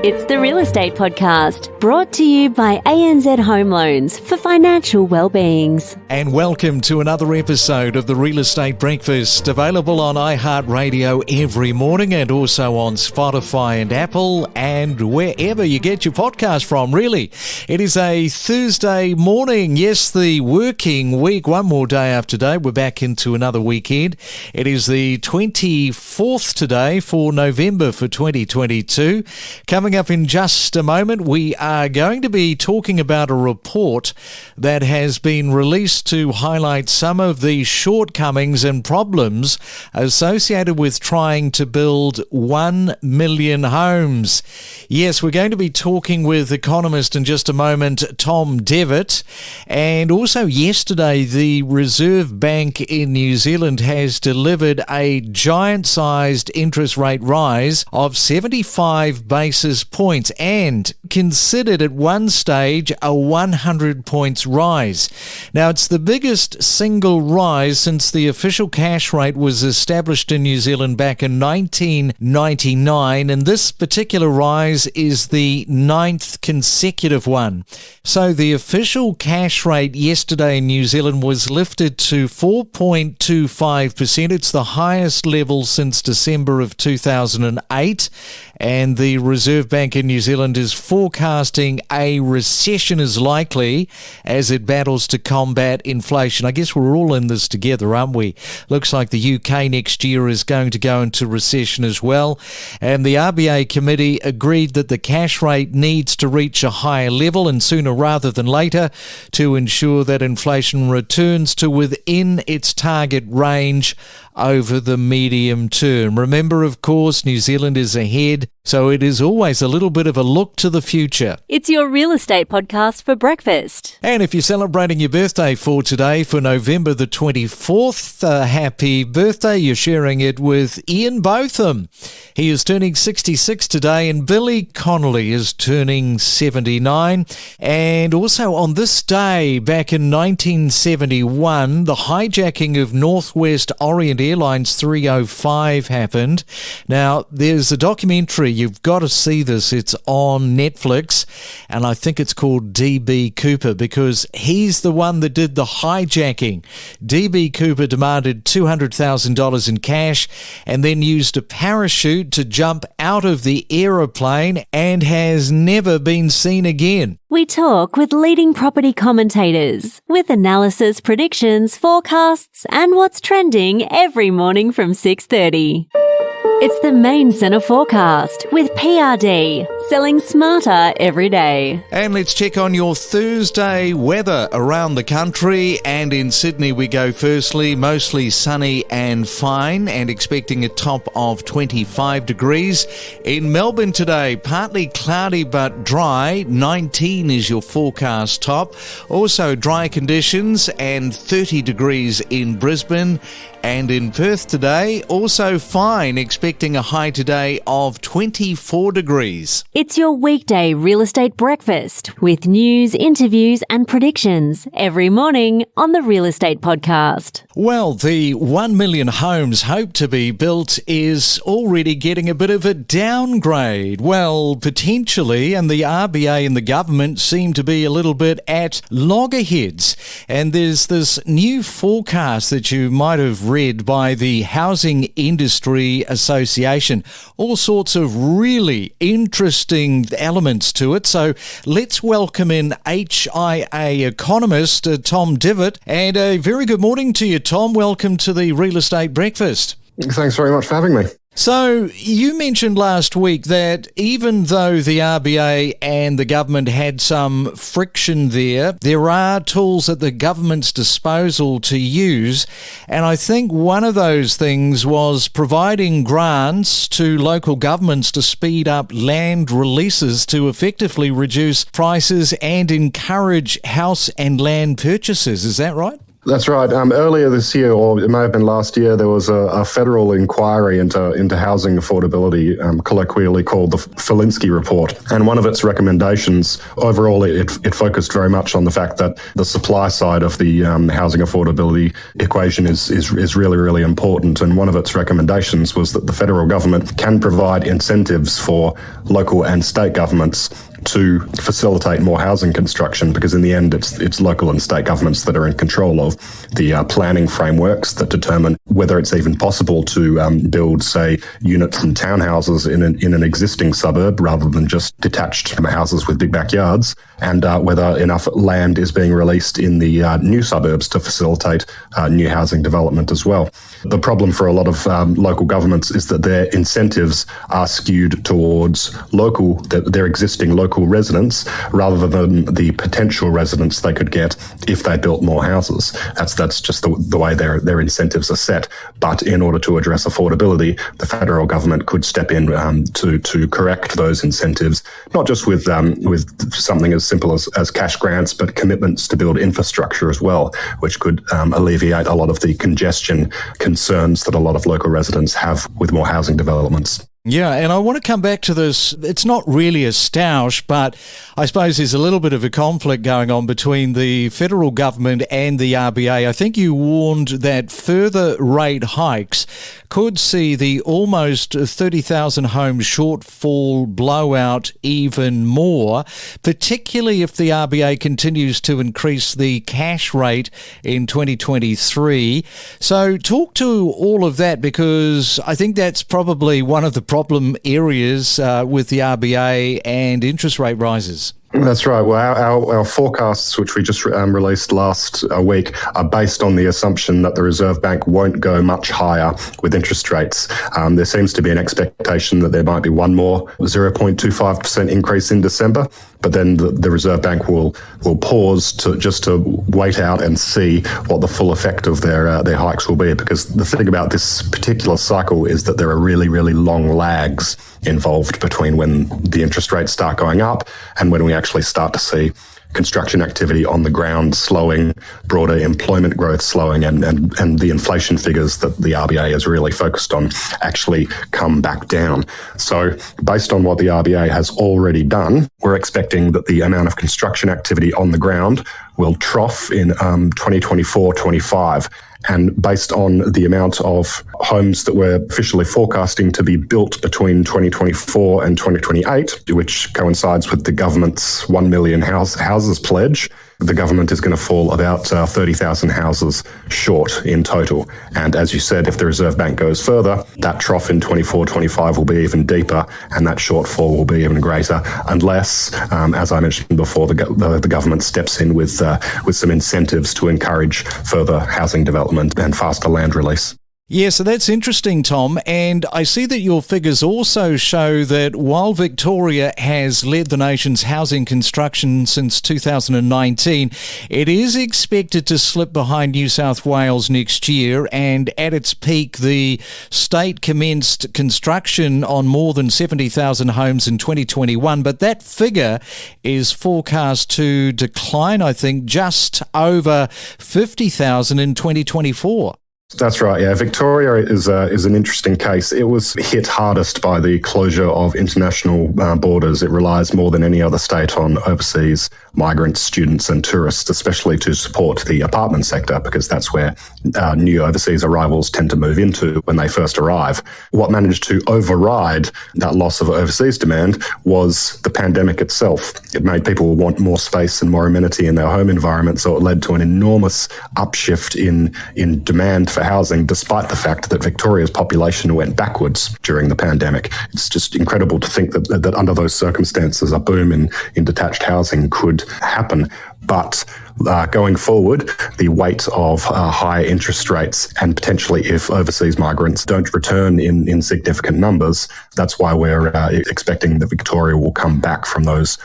It's the Real Estate Podcast, brought to you by ANZ Home Loans for financial well-beings. And welcome to another episode of the Real Estate Breakfast, available on iHeartRadio every morning and also on Spotify and Apple and wherever you get your podcast from, really. It is a Thursday morning. Yes, the working week, one more day after today. We're back into another weekend. It is the 24th today for November for 2022. Coming up in just a moment, we are going to be talking about a report that has been released to highlight some of the shortcomings and problems associated with trying to build 1 million homes. Yes, we're going to be talking with economist in just a moment, Tom Devitt. And also yesterday, the Reserve Bank in New Zealand has delivered a giant-sized interest rate rise of 75 basis points and considered at one stage a 100 points rise. Now, it's the biggest single rise since the official cash rate was established in New Zealand back in 1999, and this particular rise is the 9th consecutive one. So the official cash rate yesterday in New Zealand was lifted to 4.25%. It's the highest level since December of 2008, and the Reserve Bank in New Zealand is forecasting a recession is likely as it battles to combat inflation. I guess we're all in this together, aren't we? Looks like the UK next year is going to go into recession as well. And the RBA committee agreed that the cash rate needs to reach a higher level and sooner rather than later to ensure that inflation returns to within its target range over the medium term. Remember, of course, New Zealand is ahead, so it is always a little bit of a look to the future. It's your real estate podcast for breakfast. And if you're celebrating your birthday for today, for November the 24th, happy birthday. You're sharing it with Ian Botham. He is turning 66 today, and Billy Connolly is turning 79. And also on this day, back in 1971, the hijacking of Northwest Orient Airlines 305 happened. Now, there's a documentary. You've got to see this. It's on Netflix, and I think it's called D.B. Cooper because he's the one that did the hijacking. D.B. Cooper demanded $200,000 in cash and then used a parachute to jump out of the aeroplane and has never been seen again. We talk with leading property commentators with analysis, predictions, forecasts, and what's trending every morning from 6:30. It's the Main Centre Forecast with PRD, selling smarter every day. And let's check on your Thursday weather around the country. And in Sydney we go firstly, mostly sunny and fine and expecting a top of 25 degrees. In Melbourne today, partly cloudy but dry, 19 is your forecast top. Also dry conditions and 30 degrees in Brisbane. And in Perth today, also fine, expecting a high today of 24 degrees. It's your weekday real estate breakfast with news, interviews and predictions every morning on the Real Estate Podcast. Well, the 1 million homes hoped to be built is already getting a bit of a downgrade. Well, potentially, and the RBA and the government seem to be a little bit at loggerheads. And there's this new forecast that you might have read by the Housing Industry Association. All sorts of really interesting elements to it. So let's welcome in HIA economist Tom Devitt. And a very good morning to you, Tom. Welcome to the Real Estate Breakfast. Thanks very much for having me. So you mentioned last week that even though the RBA and the government had some friction there are tools at the government's disposal to use. And I think one of those things was providing grants to local governments to speed up land releases to effectively reduce prices and encourage house and land purchases. Is that right? That's right. Earlier this year, or it may have been last year, there was a federal inquiry into housing affordability, colloquially called the Felinsky Report. And one of its recommendations, overall, it focused very much on the fact that the supply side of the housing affordability equation is really, really important. And one of its recommendations was that the federal government can provide incentives for local and state governments to facilitate more housing construction, because in the end it's local and state governments that are in control of the planning frameworks that determine whether it's even possible to build, say, units and townhouses in an existing suburb rather than just detached houses with big backyards, and whether enough land is being released in the new suburbs to facilitate new housing development as well. The problem for a lot of local governments is that their incentives are skewed towards their existing local residents rather than the potential residents they could get if they built more houses. That's just the way their incentives are set. But in order to address affordability, the federal government could step in to correct those incentives, not just with something as simple as cash grants, but commitments to build infrastructure as well, which could alleviate a lot of the congestion concerns that a lot of local residents have with more housing developments. Yeah, and I want to come back to this. It's not really a stoush, but I suppose there's a little bit of a conflict going on between the federal government and the RBA. I think you warned that further rate hikes could see the almost 30,000 home shortfall blow out even more, particularly if the RBA continues to increase the cash rate in 2023. So talk to all of that, because I think that's probably one of the problem areas with the RBA and interest rate rises. That's right. Well, our forecasts, which we just released last week, are based on the assumption that the Reserve Bank won't go much higher with interest rates. There seems to be an expectation that there might be one more 0.25% increase in December, but then the Reserve Bank will pause to wait out and see what the full effect of their hikes will be. Because the thing about this particular cycle is that there are really, really long lags involved between when the interest rates start going up and when we actually start to see construction activity on the ground slowing, broader employment growth slowing, and the inflation figures that the RBA is really focused on actually come back down. So based on what the RBA has already done, we're expecting that the amount of construction activity on the ground will trough in 2024-25. And based on the amount of homes that we're officially forecasting to be built between 2024 and 2028, which coincides with the government's 1 million houses pledge, the government is going to fall about 30,000 houses short in total. And as you said, if the Reserve Bank goes further, that trough in 24-25 will be even deeper, and that shortfall will be even greater, unless, as I mentioned before, the government steps in with some incentives to encourage further housing development and faster land release. Yeah, so that's interesting, Tom. And I see that your figures also show that while Victoria has led the nation's housing construction since 2019, it is expected to slip behind New South Wales next year. And at its peak, the state commenced construction on more than 70,000 homes in 2021. But that figure is forecast to decline, I think, just over 50,000 in 2024. That's right, yeah. Victoria is an interesting case. It was hit hardest by the closure of international borders. It relies more than any other state on overseas migrants, students and tourists, especially to support the apartment sector, because that's where new overseas arrivals tend to move into when they first arrive. What managed to override that loss of overseas demand was the pandemic itself. It made people want more space and more amenity in their home environment, so it led to an enormous upshift in demand for housing, despite the fact that Victoria's population went backwards during the pandemic. It's just incredible to think that under those circumstances, a boom in detached housing could happen. But going forward, the weight of higher interest rates, and potentially if overseas migrants don't return in significant numbers, that's why we're expecting that Victoria will come back from those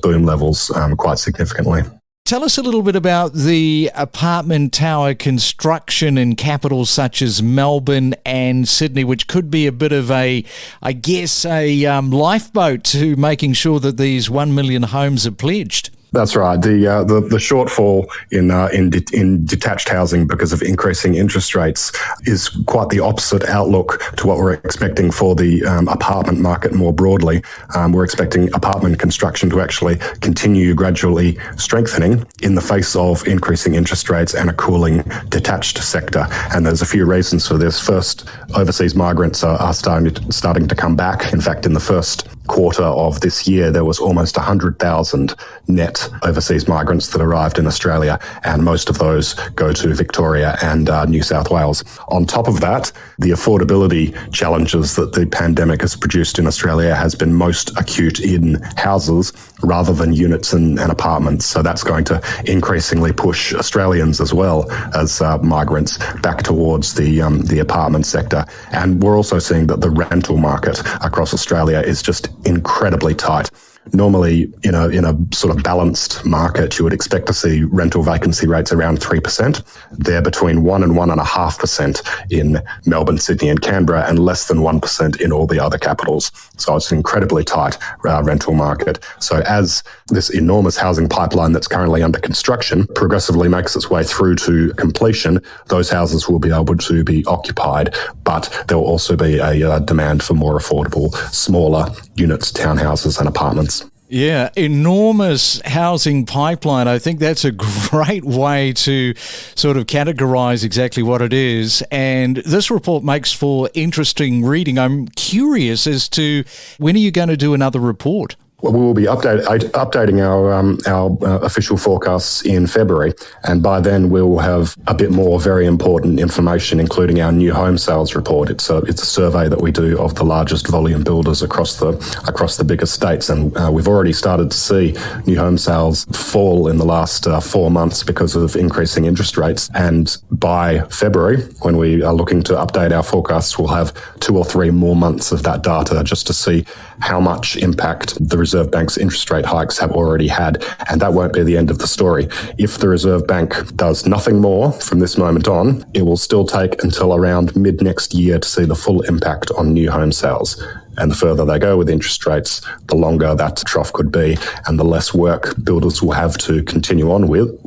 boom levels quite significantly. Tell us a little bit about the apartment tower construction in capitals such as Melbourne and Sydney, which could be a bit of a lifeboat to making sure that these 1 million homes are pledged. That's right. The shortfall in detached housing because of increasing interest rates is quite the opposite outlook to what we're expecting for the apartment market more broadly. We're expecting apartment construction to actually continue gradually strengthening in the face of increasing interest rates and a cooling detached sector. And there's a few reasons for this. First, overseas migrants are starting to come back. In fact, in the first quarter of this year, there was almost 100,000 net overseas migrants that arrived in Australia, and most of those go to Victoria and New South Wales. On top of that, the affordability challenges that the pandemic has produced in Australia has been most acute in houses rather than units and apartments. So that's going to increasingly push Australians as well as migrants back towards the apartment sector. And we're also seeing that the rental market across Australia is just incredibly tight. Normally, in a sort of balanced market, you would expect to see rental vacancy rates around 3%. They're between 1 and 1.5% in Melbourne, Sydney and Canberra, and less than 1% in all the other capitals. So it's an incredibly tight rental market. So as this enormous housing pipeline that's currently under construction progressively makes its way through to completion, those houses will be able to be occupied, but there will also be a demand for more affordable, smaller units, townhouses and apartments. Yeah, enormous housing pipeline. I think that's a great way to sort of categorise exactly what it is. And this report makes for interesting reading. I'm curious as to when are you going to do another report? Well, we will be updating our official forecasts in February, and by then we will have a bit more very important information, including our new home sales report. It's a survey that we do of the largest volume builders across the biggest states, and we've already started to see new home sales fall in the last 4 months because of increasing interest rates. And by February, when we are looking to update our forecasts, we'll have 2 or 3 more months of that data just to see how much impact the Reserve Bank's interest rate hikes have already had. And that won't be the end of the story. If the Reserve Bank does nothing more from this moment on, it will still take until around mid next year to see the full impact on new home sales. And the further they go with interest rates, the longer that trough could be, and the less work builders will have to continue on with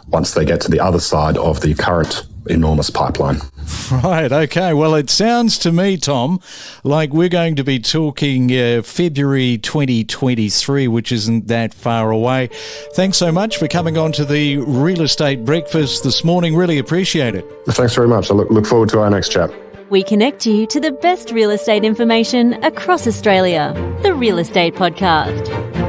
once they get to the other side of the current enormous pipeline. Right, okay. Well, it sounds to me, Tom, like we're going to be talking February 2023, which isn't that far away. Thanks so much for coming on to the Real Estate Breakfast this morning. Really appreciate it. Thanks very much. I look forward to our next chat. We connect you to the best real estate information across Australia. The Real Estate Podcast.